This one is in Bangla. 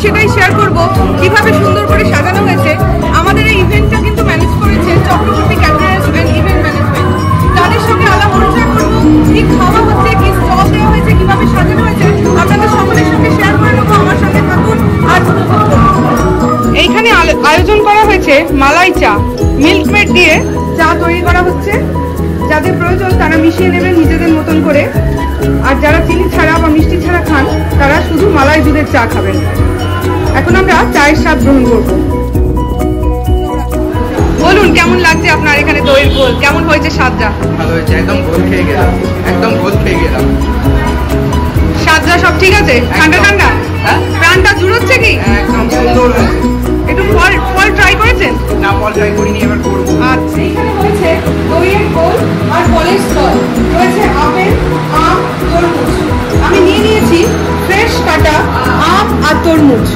সেটাই শেয়ার করব কিভাবে সুন্দর করে সাজানো হয়েছে। আমাদের এই ইভেন্টটা কিন্তু ম্যানেজ করেছে Chakraborty caterers and event management. তাদের সঙ্গে আলাপ আলোচনা করবো, কি খাওয়া হচ্ছে, কি স্টল দেওয়া হয়েছে, কিভাবে সাজানো হয়েছে, আপনাদের সকলের সঙ্গে শেয়ার করে নেবো। আমার সঙ্গে থাকুন আর এইখানে আয়োজন করা হয়েছে মালাই চা, মিল্কমেড দিয়ে চা তৈরি করা হচ্ছে। যাদের প্রয়োজন তারা মিশিয়ে নেবেন নিজেদের মতন করে, আর যারা চিনি ছাড়া বা মিষ্টি ছাড়া খান তারা শুধু মালাই দুধের চা খাবেন। এখন আমরা চায়ের স্বাদ গ্রহণ করব। বলুন কেমন লাগছে আপনার এখানে দইয়ের গোল, কেমন হয়েছে স্বাদটা? ভালো হয়েছে, একদম গোল খেয়ে গেলাম, একদম গোল খেয়ে গেলাম। স্বাদটা সব ঠিক আছে? ঠান্ডা ঠান্ডা প্রাণটা জুড়োচ্ছে কি? একদম সুন্দর হয়েছে। একটু ফল ট্রাই করেছেন? না, ফল ট্রাই করিনি, এবার করবো। আচ্ছা, এখানে রয়েছে দইয়ের গোল আর ফলের স্টল, রয়েছে আপেল, আম, তরমুজ। আমি নিয়ে নিয়েছি ফ্রেশ কাটা আম আর তরমুজ।